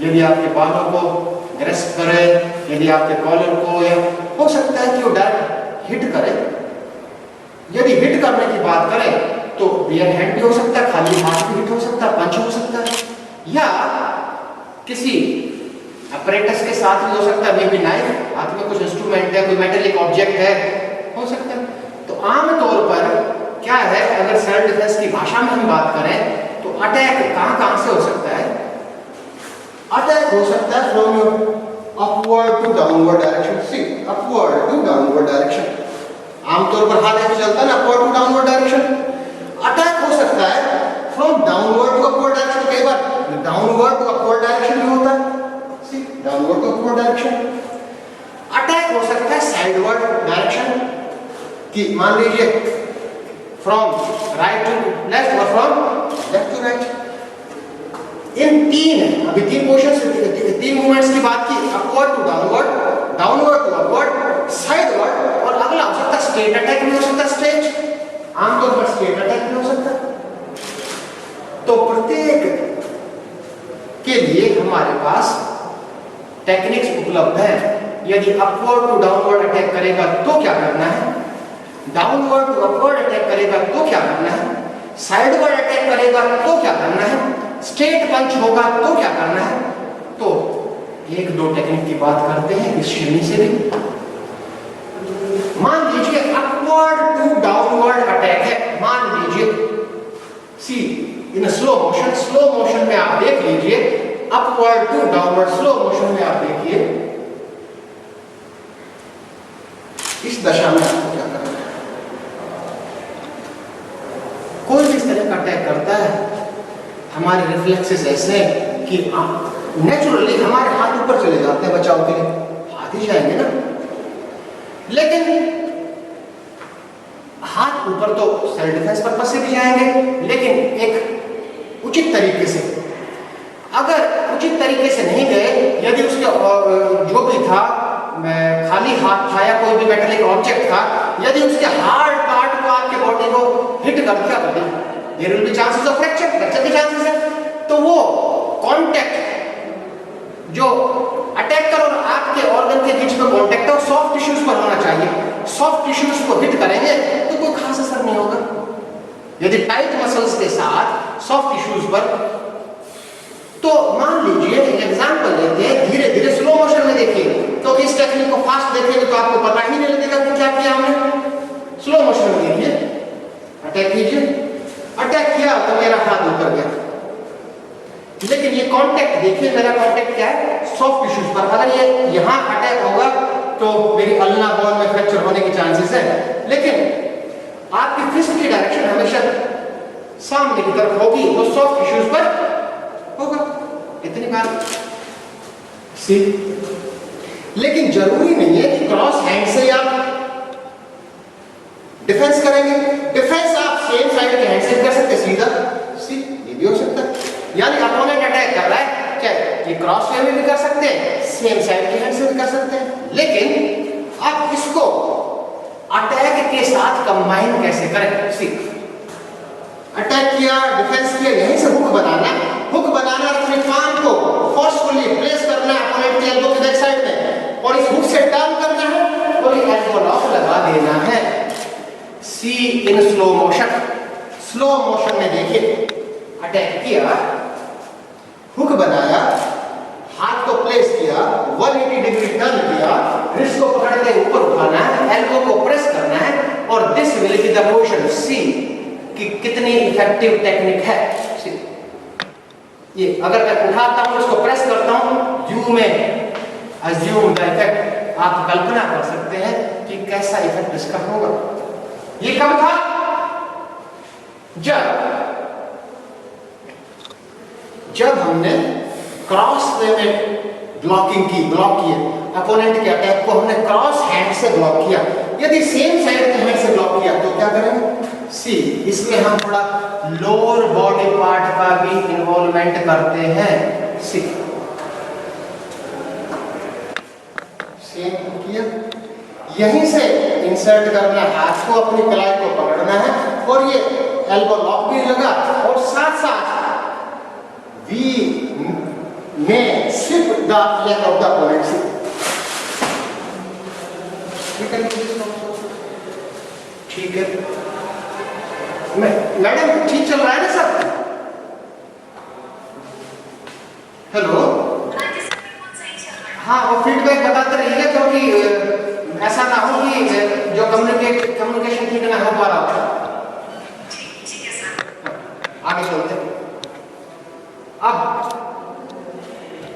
यदि आपके बालों को ग्रेस्प करे, यदि आपके कॉलर को, या हो सकता है कि वो डायरेक्ट हिट करे। यदि हिट करने की बात करें तो बियर हैंड भी हो सकता है, खाली हाथ भी हिट हो सकता है, पंच हो सकता है, या किसी अपरेटस के साथ भी हो सकता है, मे बी नाइफ, हाथ में कुछ इंस्ट्रूमेंट है, कोई मेटेलिक ऑब्जेक्ट है, हो सकता है। तो आमतौर पर क्या है, अगर सेल्फ डिफेंस की भाषा में हम बात करें तो अटैक कहां से हो सकता है? अटैक हो सकता है from your upward to downward direction. See, upward to downward direction. आमतौर पर हाथ ऐसे चलता है ना, upward to downward direction. Attack हो सकता है from downward to upward direction. कई बार डाउनवर्ड टू अपवर्ड डायरेक्शन भी होता है। See, downward to upward direction. Attack हो सकता है साइडवर्ड डायरेक्शन कि मान लीजिए फ्रॉम राइट टू लेफ्ट और फ्रॉम लेफ्ट टू राइट। इन 3 पोजीशंस, 3 मूवमेंट्स की बात की, upward to downward, downward to upward, sideward, और अगला हो सकता है स्ट्रेट अटैक भी हो सकता है। स्ट्रेट, आमतौर पर स्ट्रेट अटैक भी हो सकता है। तो प्रत्येक के लिए हमारे पास टेक्निक्स उपलब्ध है। यदि अपवर्ड टू डाउनवर्ड अटैक करेगा तो क्या करना है, डाउनवर्ड टू अपवर्ड अटैक करेगा तो क्या करना है, साइडवर्ड अटैक करेगा तो क्या करना है, स्ट्रेट पंच होगा तो क्या करना है। तो एक दो टेक्निक की बात करते हैं इस श्रेणी से भी। मान लीजिए अपवर्ड टू डाउनवर्ड अटैक है, मान लीजिए सी इन स्लो मोशन में आप देख लीजिए, upward to downward slow motion में आप देखिए, इस दशा में आपको क्या करना है। कोई भी इस तरह का अटैक करता है, हमारे रिफ्लेक्सेस ऐसे हैं कि नेचुरली हमारे हाथ ऊपर चले जाते हैं बचाव के लिए, हाथ ही जाएंगे ना। लेकिन हाथ ऊपर तो सेल्फ डिफेंस पर्पस से भी जाएंगे, लेकिन एक उचित तरीके से, अगर उचित तरीके से नहीं गए, यदि उसके जो भी था खाली हाथ था या कोई भी मेटेलिक ऑब्जेक्ट था, यदि उसके हार्ड पार्ट को आपके बॉडी को हिट कर दिया तो there will be chances of fracture के चांसेस है। तो वो कांटेक्ट जो अटैकर और आपके ऑर्गन के बीच में कांटेक्ट है, सॉफ्ट टिश्यूज पर होना चाहिए। सॉफ्ट टिश्यूज को हिट करेंगे तो कोई खास असर नहीं होगा। यदि टाइट मसल्स के साथ सॉफ्ट टिश्यूज पर, तो मान लीजिए एक एग्जांपल लेते हैं, धीरे धीरे स्लो मोशन में देखिए, तो इस टेक्निक को फास्ट देखेंगे तो आपको पता ही नहीं लगेगा कि क्या किया हमने। स्लो मोशन में देखिए, अटैक कीजिए, अटैक किया तो मेरा हाथ ऊपर गया, लेकिन ये कांटेक्ट देखिए, मेरा कांटेक्ट क्या है, सॉफ्ट टिश्यूज पर। अगर ये यहां अटैक होगा तो मेरी अल्ना बोन में फ्रैक्चर होने के चांसेस है, लेकिन आपकी फिस्ट की डायरेक्शन हमेशा सामने की तरफ होगी, तो सॉफ्ट टिश्यूज पर होगा। इतनी बात सी। लेकिन जरूरी नहीं है कि क्रॉस हैंड से आप डिफेंस करेंगे। डिफेंस आप सेम साइड के हैंड से कर सकते, सीधा सी, ये भी हो सकता है। यानी अपोनेंट अटैक कर रहा है, क्या ये क्रॉस वे में भी कर सकते हैं, सेम साइड के हैंड से भी कर सकते हैं, लेकिन आप इसको अटैक के साथ कंबाइन कैसे करें। सी, अटैक किया, डिफेंस किया, यहीं से हुक बनाना, अपने पाम को फोर्सफुली प्लेस करना है अपोनेंट के एल्बो के बैक साइड में, और इस हुक से टर्न करना है और ये एल्बो लॉक लगा देना है। सी इन स्लो मोशन में देखिए, अटैक किया, हुक बनाया, हाथ को प्लेस किया, 180 डिग्री टर्न किया, रिस्ट को पकड़ के ऊपर उठाना है, एल्बो को प्रेस करना है, और this will be the motion. See कि कितनी इफेक्टिव टेक्निक है। सी, ये अगर मैं उठाता हूं, इसको प्रेस करता हूं, यू में अज्यूम द इफेक्ट, आप कल्पना कर सकते हैं कि कैसा इफेक्ट इसका होगा। ये कब था? जब हमने क्रॉस वे में ब्लॉक किए, अपोनेंट के अटैक को हमने क्रॉस हैंड से ब्लॉक किया। यदि सेम साइड के हैंड से ब्लॉक किया तो क्या करेंगे? सी, इसमें हम थोड़ा लोअर बॉडी पार्ट का भी इन्वॉल्वमेंट करते हैं। सी, सेम किया, यहीं से इंसर्ट करना, हाथ को अपनी कलाई को पकड़ना है, और ये एल्बो लॉक भी लगा, और साथ साथ वी में slip the leg of the opponent. ठीक है मैडम, ठीक चल रहा है ना सब? हेलो, हाँ, वो फीडबैक बताते रहिए, क्योंकि ऐसा ना हो कि जो कम्युनिकेशन ठीक ना हो पा रहा हो। आगे चलते हैं। अब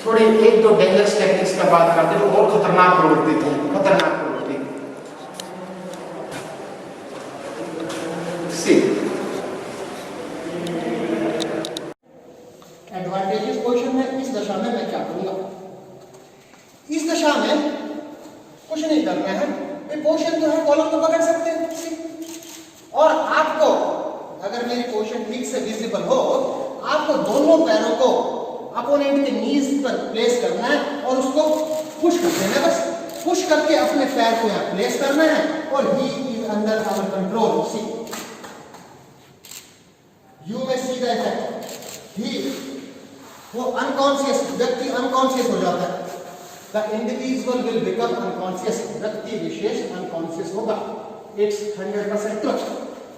थोड़ी एक दो डेंजरस टेक्निक्स पर बात करते हैं, जो और खतरनाक प्रवृत्ति थी, खतरनाक प्रवृत्ति। सी, एडवांटेजेस पोजीशन में इस दशा में मैं क्या करूंगा? इस दशा में कुछ नहीं करना है, ये पोजीशन जो है कॉलम को पकड़ सकते हैं, और आपको अगर मेरी पोजीशन ठीक से विजिबल हो, आपको दोनों पैरों को अपोनेंट के नीज पर प्लेस करना है और उसको पुश कर देना है। बस पुश करके अपने पैर को यहाँ प्लेस करना है, और he is under our control. See, you में सी द इफेक्ट, ही वो अनकॉन्शियस, व्यक्ति अनकॉन्शियस हो जाता है। The individual will become unconscious, व्यक्ति विशेष अनकॉन्शियस होगा। It's 100% truth.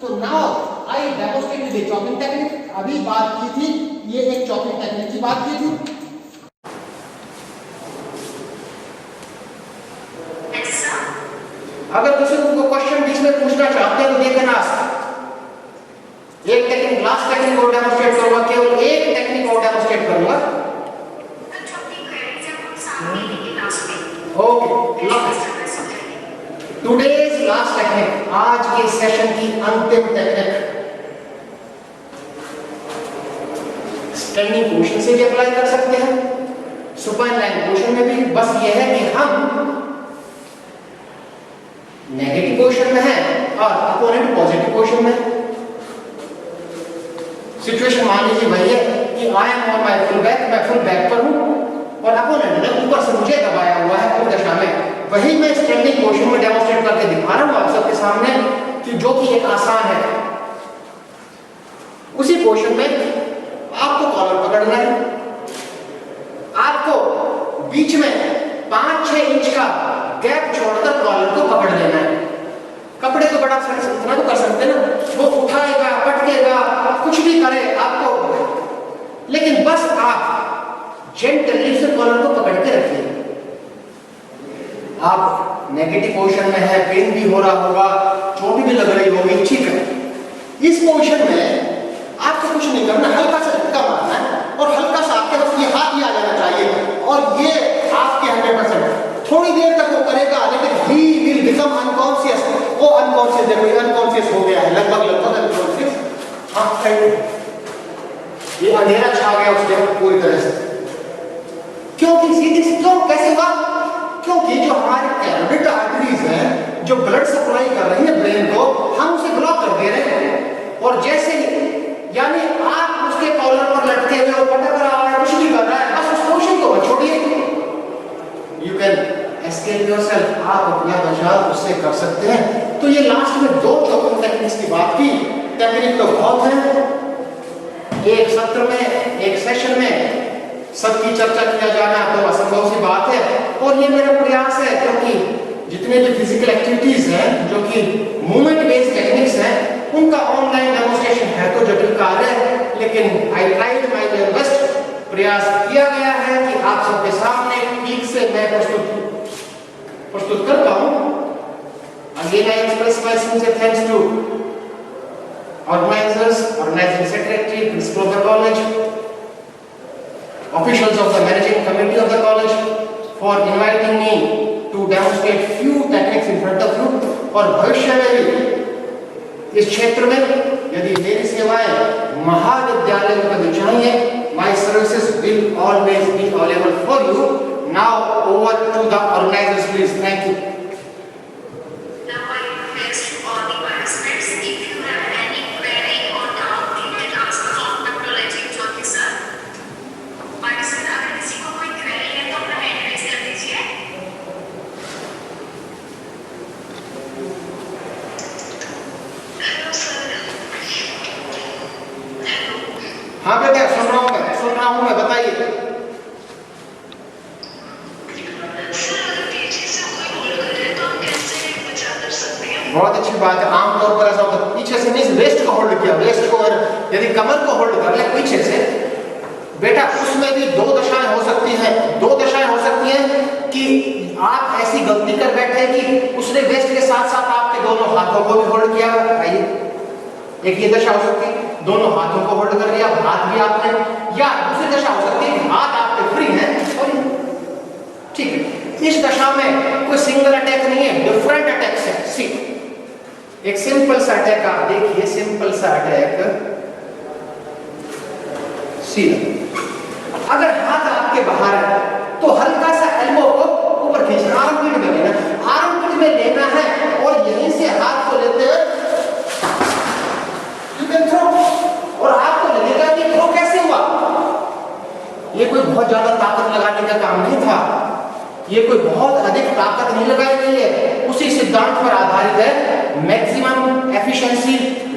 तो now I demonstrated the chopping technique. अभी बात की थी, ये एक चॉपिंग टेक्निक की बात की थी। अगर किसी को क्वेश्चन बीच में पूछना चाहते हैं तो दे कैन आस्क। एक टेक्निक, लास्ट टेक्निक और डेमोंस्ट्रेट करूंगा, केवल एक टेक्निक और डेमोंस्ट्रेट करूंगा। ओके, टुडेज लास्ट टेक्निक, आज के सेशन की अंतिम टेक्निक, स्टैंडिंग पोजीशन से भी अप्लाई कर सकते हैं, सुपाइन लाइन पोजीशन में भी। बस यह है कि हम नेगेटिव पोजीशन में हैं और अपोनेंट पॉजिटिव पोजीशन में। सिचुएशन मान लीजिए वही है कि I am on my full back, मैं फुल बैक पर हूं और अपोनेंट ने ऊपर से मुझे दबाया हुआ है उस दशा में। वही मैं स्टैंडिंग पोजीशन में डेमोंस्ट्रेट करके दिखा रहा हूं आप सबके सामने, कि जो कि एक आसान है। उसी पोजीशन में आपको कॉलर पकड़ना है, आपको बीच में 5-6 इंच का गैप छोड़कर कॉलर को पकड़ लेना है। कपड़े तो बड़ा इतना तो कर सकते ना, वो उठाएगा, पटकेगा, कुछ भी करे आपको, लेकिन बस आप जेंटली से कॉलर को पकड़ के रखिए। आप नेगेटिव पोजीशन में है, पेन भी हो रहा होगा, चोट भी लग रही होगी, ठीक है। इस पोजीशन में आपको कुछ नहीं करना, हल्का सा झटका मारना है और हल्का सा आपके बस ये हाथ ही आ जाना चाहिए और ये आपके 100%। थोड़ी देर तक वो करेगा, लेकिन ही विल बिकम अनकॉन्शियस। वो अनकॉन्शियस, देखो ये अनकॉन्शियस हो गया है, लगभग अनकॉन्शियस। हाँ सही, ये अंधेरा छा गया उसके पूरी तरह से। क्योंकि सीधी से क्यों, कैसे हुआ? क्योंकि जो हमारे कैरोटिड आर्टरीज हैं, जो ब्लड सप्लाई कर रही है ब्रेन को, हम उसे ब्लॉक कर दे रहे हैं। और जैसे ही, यानी आप उसके कॉलर पर लटके हुए, पटक रहा है, कुछ भी कर रहा है, बस उस पोजीशन को छोड़िए। यू कैन एस्केप योरसेल्फ, आप अपना बचाव उससे कर सकते हैं। तो ये लास्ट में 2 टेक्निक्स की बात की। टेक्निक तो बहुत है, एक सत्र में, एक सेशन में सबकी चर्चा किया जाना तो असंभव सी बात है। और ये मेरा प्रयास है, क्योंकि जितने भी फिजिकल एक्टिविटीज हैं, जो कि मूवमेंट बेस्ड टेक्निक्स हैं, उनका ऑनलाइन डेमोंस्ट्रेशन है तो जटिल कार्य है, लेकिन आई ट्राइड माय बेस्ट। प्रयास किया गया है कि आप सबके सामने ठीक से मैं प्रस्तुत कर पाऊं। Again I express my sincere thanks to organizers, organizing secretary, principal of the college, officials of the managing committee of the college for inviting me to demonstrate few techniques in front of you। और भविष्य में भी इस क्षेत्र में यदि मेरी सेवाएं महाविद्यालय में कभी चाहिए, my services will always be available for you। Now over to the organizers, please. Thank you. Now I request to all the participants, if you have any query or doubt, you can ask Dr. Legend Jyoti sir। participant, अगर किसी को कोई query है तो अपना hand raise कर दीजिए। Hello sir. हाँ बेटा, सुन रहा हूँ मैं, बताइए। सर, अगर पीछे से कोई होल्ड करे तो हम कैसे बचा कर सकते हैं? बहुत अच्छी बात है। आमतौर पर ऐसा होता है, पीछे से नहीं, वेस्ट को होल्ड किया, वेस्ट को, यदि कमर को होल्ड कर ले पीछे से, बेटा उसमें भी 2 दशाएं हो सकती हैं। 2 दशाएं हो सकती हैं कि आप ऐसी गलती कर बैठे कि उसने वेस्ट के साथ साथ आपके दोनों हाथों को भी होल्ड किया। आइए, एक ये दशा हो सकती है, दोनों हाथों को होल्ड कर लिया, हाथ भी आपने, या दूसरी दशा हो सकती है हाथ आपके फ्री हैं और ठीक है। इस दशा में कोई सिंगल अटैक नहीं है, डिफरेंट अटैक्स है। सी, एक सिंपल सा अटैक आप देखिए, सिंपल सा अटैक। सी, अगर हाथ आपके बाहर है तो हल्का सा एल्बो को ऊपर खींचना, आर्मपिट में लेना, आर्मपिट में लेना है और यहीं से हाथ को लेते हुए यू कैन थ्रो। और आपको लगेगा कि थ्रो कैसे हुआ। ये कोई बहुत ज्यादा ताकत लगाने का काम नहीं था, ये कोई बहुत अधिक ताकत नहीं लगाई गई है। उसी सिद्धांत पर आधारित है, maximum efficiency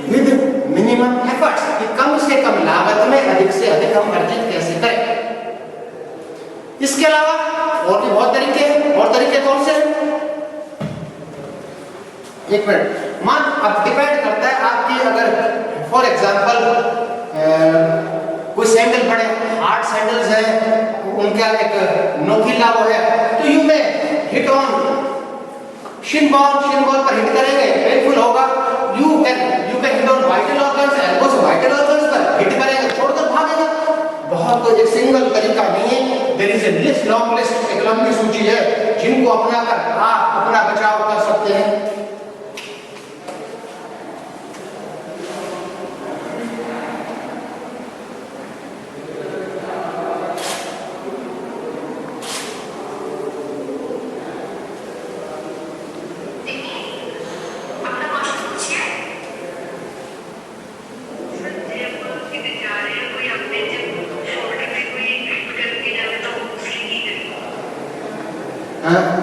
with minimum efforts, कि कम से कम लागत में अधिक से अधिक हम अर्जित कैसे करें। इसके अलावा और भी बहुत तरीके हैं। और तरीके कौन से हैं? एक मिनट, मान अब डिपेंड करता है आपकी, अगर फॉर एग्जांपल कोई सैंडल पड़े, हार्ड सैंडल्स हैं, उनका एक नोकीला वो है, तो यू में हिट ऑन शिन बॉल पर हिट करेंगे, पेनफुल होगा। You can hit on vital organs, elbow से वाइटल ऑर्गन्स पर हिट करेंगे, छोड़कर भागेगा। बहुत तो एक सिंगल तरीका नहीं है, there is a list, long list, एक लंबी सूची है जिनको अपनाकर आप अपना बचाव कर सकते हैं।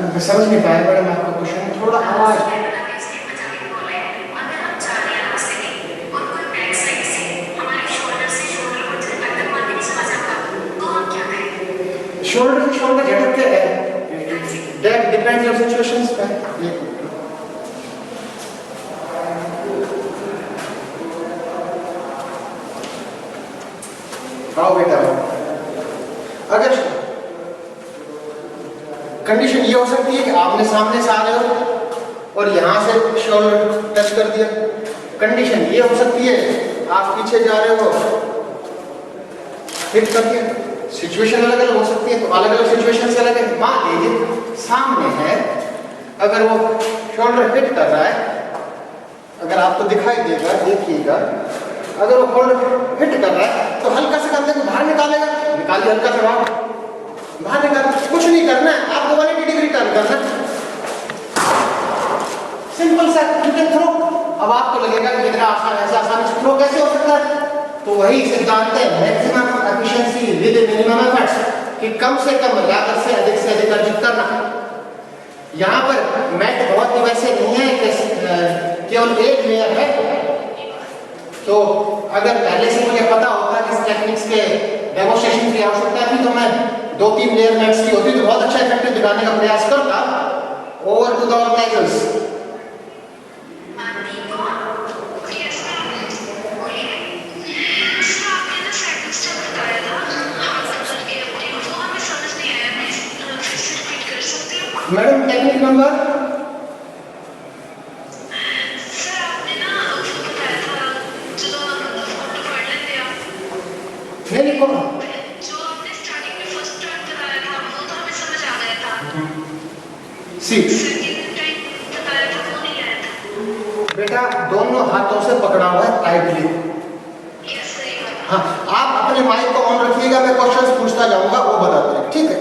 मैं समझ नहीं पाया मैडम आपका क्वेश्चन, थोड़ा आवाज। शोल्डर झटक के दैट डिपेंड्स ऑन सिचुएशंस पर। आओ बेटा, अगर कंडीशन ये हो सकती है कि आपने सामने से आ रहे हो और यहाँ से शोल्डर टच कर दिया। कंडीशन ये हो सकती है आप पीछे जा रहे हो, हिट कर दिया। सिचुएशन अलग अलग हो सकती है, तो अलग अलग सिचुएशन से अलग है। मान लीजिए सामने है, अगर वो शोल्डर हिट कर रहा है, अगर आपको दिखाई देगा, देखिएगा, अगर वो शोल्डर हिट कर रहा है तो हल्का से कंधे को बाहर निकालेगा, निकालिए हल्का से बाहर निकाल, कुछ नहीं करना है आपको, 180 डिग्री टर्न करना, सिंपल सा, यू कैन थ्रो। अब आपको लगेगा कि इतना आसान, ऐसा आसान से थ्रो कैसे हो सकता है? तो वही सिद्धांत है maximum efficiency with minimum efforts, कि कम से कम लागत से अधिक अर्जित करना। यहाँ पर मैथ बहुत ही वैसे नहीं है कि केवल एक लेयर है, तो अगर पहले से मुझे पता होता कि इस टेक्निक्स के डेमोन्स्ट्रेशन की आवश्यकता थी तो मैं 2-3 लेयर मैथ्स की होती तो बहुत अच्छा इफेक्टिव दिखाने का प्रयास करता। Over to the organizers. Madam technique number नहीं कौन जो आपने स्टार्टिंग में फर्स्ट टर्न बताया था वो तो हमें समझ आ गया था, सी सेकंड टाइम बताया था वो नहीं आया था। बेटा दोनों हाथों से पकड़ा हुआ है टाइटली। यस सही बात। हाँ, आप अपने माइक को ऑन रखिएगा, मैं क्वेश्चंस पूछता जाऊंगा, वो बताते हैं, ठीक है?